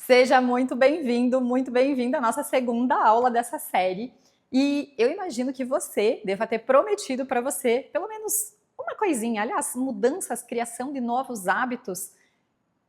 Seja muito bem-vindo à nossa segunda aula dessa série. E eu imagino que você deva ter prometido para você pelo menos uma coisinha. Aliás, mudanças, criação de novos hábitos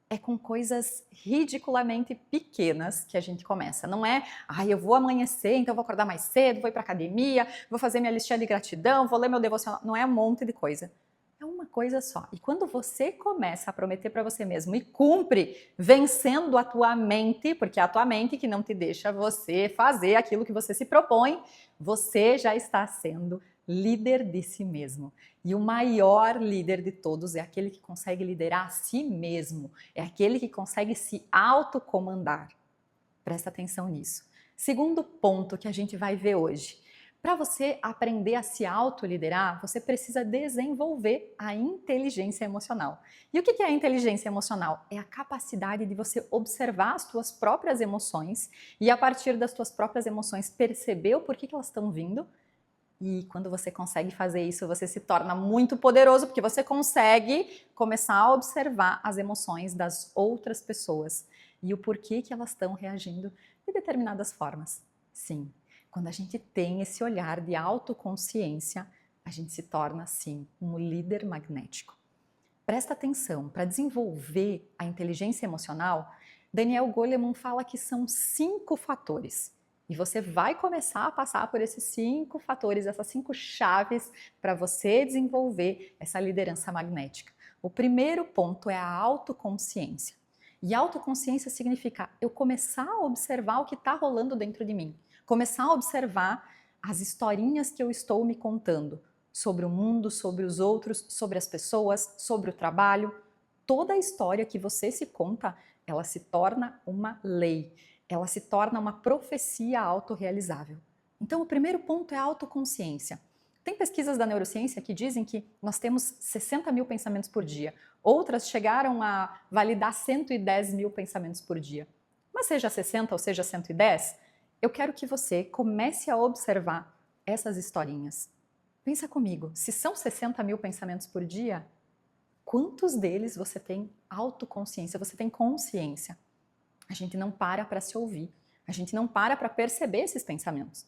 é com coisas ridiculamente pequenas que a gente começa. Não é, eu vou amanhecer, então vou acordar mais cedo, vou ir para academia, vou fazer minha listinha de gratidão, vou ler meu devocional. Não é um monte de coisa. É uma coisa só. E quando você começa a prometer para você mesmo e cumpre, vencendo a tua mente, porque é a tua mente que não te deixa você fazer aquilo que você se propõe, você já está sendo líder de si mesmo. E o maior líder de todos é aquele que consegue liderar a si mesmo, é aquele que consegue se autocomandar. Presta atenção nisso. Segundo ponto que a gente vai ver hoje. Para você aprender a se autoliderar, você precisa desenvolver a inteligência emocional. E o que é a inteligência emocional? É a capacidade de você observar as suas próprias emoções e, a partir das suas próprias emoções, perceber o porquê que elas estão vindo. E quando você consegue fazer isso, você se torna muito poderoso, porque você consegue começar a observar as emoções das outras pessoas e o porquê que elas estão reagindo de determinadas formas. Sim, quando a gente tem esse olhar de autoconsciência, a gente se torna, sim, um líder magnético. Presta atenção, para desenvolver a inteligência emocional, Daniel Goleman fala que são 5 fatores. E você vai começar a passar por esses 5 fatores, essas 5 chaves para você desenvolver essa liderança magnética. O primeiro ponto é a autoconsciência. E autoconsciência significa eu começar a observar o que está rolando dentro de mim. Começar a observar as historinhas que eu estou me contando sobre o mundo, sobre os outros, sobre as pessoas, sobre o trabalho. Toda a história que você se conta, ela se torna uma lei. Ela se torna uma profecia autorrealizável. Então, o primeiro ponto é a autoconsciência. Tem pesquisas da neurociência que dizem que nós temos 60 mil pensamentos por dia. Outras chegaram a validar 110 mil pensamentos por dia. Mas seja 60 ou seja 110, eu quero que você comece a observar essas historinhas. Pensa comigo, se são 60 mil pensamentos por dia, quantos deles você tem autoconsciência, você tem consciência? A gente não para se ouvir, a gente não para perceber esses pensamentos.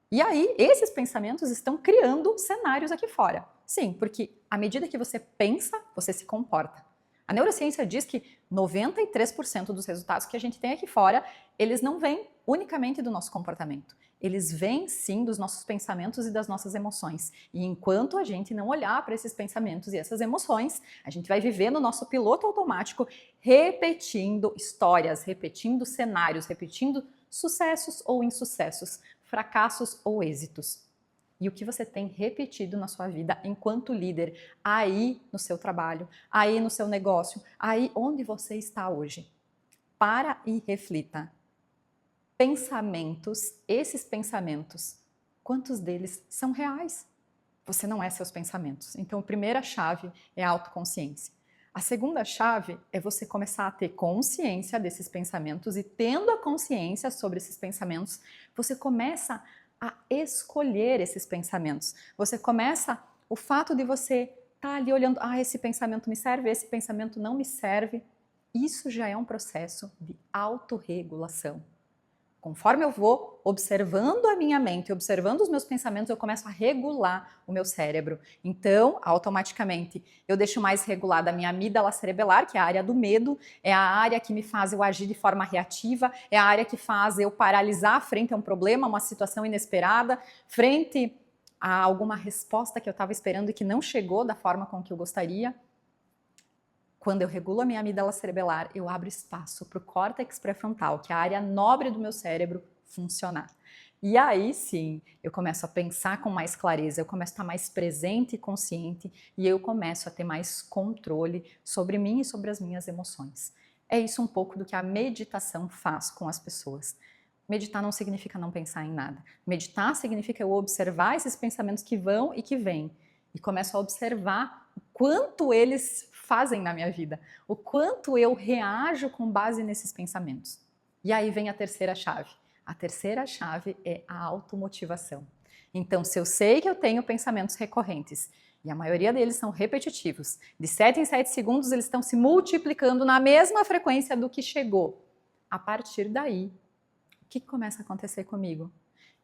E aí, esses pensamentos estão criando cenários aqui fora. Sim, porque à medida que você pensa, você se comporta. A neurociência diz que 93% dos resultados que a gente tem aqui fora, eles não vêm unicamente do nosso comportamento. Eles vêm sim dos nossos pensamentos e das nossas emoções. E enquanto a gente não olhar para esses pensamentos e essas emoções, a gente vai viver no nosso piloto automático, repetindo histórias, repetindo cenários, repetindo sucessos ou insucessos, fracassos ou êxitos. E o que você tem repetido na sua vida enquanto líder, aí no seu trabalho, aí no seu negócio, aí onde você está hoje. Para e reflita. Pensamentos, esses pensamentos, quantos deles são reais? Você não é seus pensamentos. Então, a primeira chave é a autoconsciência. A segunda chave é você começar a ter consciência desses pensamentos e, tendo a consciência sobre esses pensamentos, você começa a escolher esses pensamentos. Você começa, o fato de você estar ali olhando, esse pensamento me serve, esse pensamento não me serve, isso já é um processo de autorregulação. Conforme eu vou observando a minha mente, observando os meus pensamentos, eu começo a regular o meu cérebro. Então, automaticamente, eu deixo mais regulada a minha amígdala cerebelar, que é a área do medo, é a área que me faz eu agir de forma reativa, é a área que faz eu paralisar frente a um problema, uma situação inesperada, frente a alguma resposta que eu estava esperando e que não chegou da forma com que eu gostaria. Quando eu regulo a minha amígdala cerebelar, eu abro espaço para o córtex pré-frontal, que é a área nobre do meu cérebro, funcionar. E aí sim, eu começo a pensar com mais clareza, eu começo a estar mais presente e consciente e eu começo a ter mais controle sobre mim e sobre as minhas emoções. É isso um pouco do que a meditação faz com as pessoas. Meditar não significa não pensar em nada. Meditar significa eu observar esses pensamentos que vão e que vêm e começo a observar o quanto eles fazem na minha vida, o quanto eu reajo com base nesses pensamentos. E aí vem a terceira chave. A terceira chave é a automotivação. Então, se eu sei que eu tenho pensamentos recorrentes, e a maioria deles são repetitivos, de 7 em 7 segundos eles estão se multiplicando na mesma frequência do que chegou. A partir daí, o que começa a acontecer comigo?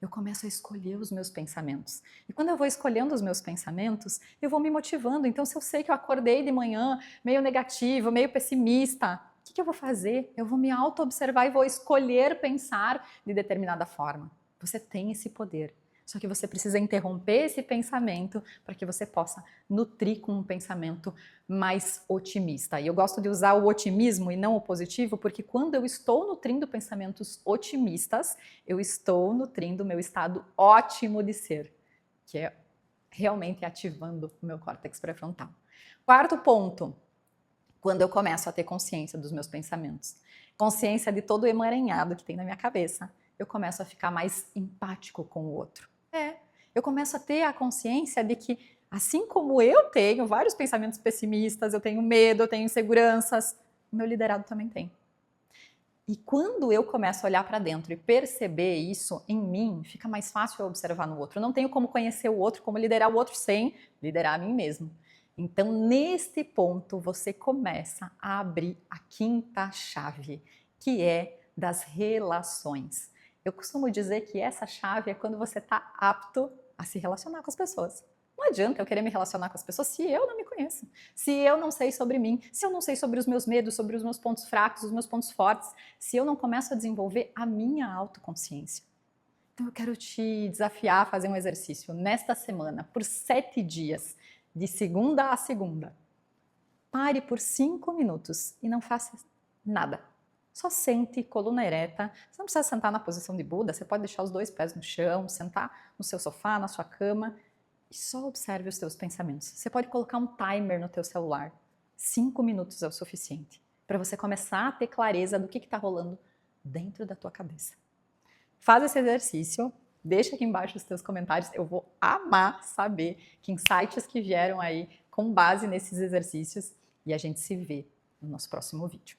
Eu começo a escolher os meus pensamentos. E quando eu vou escolhendo os meus pensamentos, eu vou me motivando. Então, se eu sei que eu acordei de manhã meio negativo, meio pessimista, o que eu vou fazer? Eu vou me auto-observar e vou escolher pensar de determinada forma. Você tem esse poder. Só que você precisa interromper esse pensamento para que você possa nutrir com um pensamento mais otimista. E eu gosto de usar o otimismo e não o positivo, porque quando eu estou nutrindo pensamentos otimistas, eu estou nutrindo o meu estado ótimo de ser, que é realmente ativando o meu córtex pré-frontal. Quarto ponto, quando eu começo a ter consciência dos meus pensamentos, consciência de todo o emaranhado que tem na minha cabeça, eu começo a ficar mais empático com o outro. Eu começo a ter a consciência de que, assim como eu tenho vários pensamentos pessimistas, eu tenho medo, eu tenho inseguranças, o meu liderado também tem. E quando eu começo a olhar para dentro e perceber isso em mim, fica mais fácil eu observar no outro. Eu não tenho como conhecer o outro, como liderar o outro sem liderar a mim mesmo. Então, neste ponto, você começa a abrir a quinta chave, que é das relações. Eu costumo dizer que essa chave é quando você está apto a se relacionar com as pessoas. Não adianta eu querer me relacionar com as pessoas se eu não me conheço, se eu não sei sobre mim, se eu não sei sobre os meus medos, sobre os meus pontos fracos, os meus pontos fortes, se eu não começo a desenvolver a minha autoconsciência. Então eu quero te desafiar a fazer um exercício nesta semana, por 7 dias, de segunda a segunda. Pare por 5 minutos e não faça nada. Só sente, coluna ereta. Você não precisa sentar na posição de Buda, você pode deixar os 2 pés no chão, sentar no seu sofá, na sua cama e só observe os seus pensamentos. Você pode colocar um timer no teu celular. 5 minutos é o suficiente para você começar a ter clareza do que está rolando dentro da tua cabeça. Faz esse exercício, deixa aqui embaixo os teus comentários, eu vou amar saber que insights que vieram aí com base nesses exercícios e a gente se vê no nosso próximo vídeo.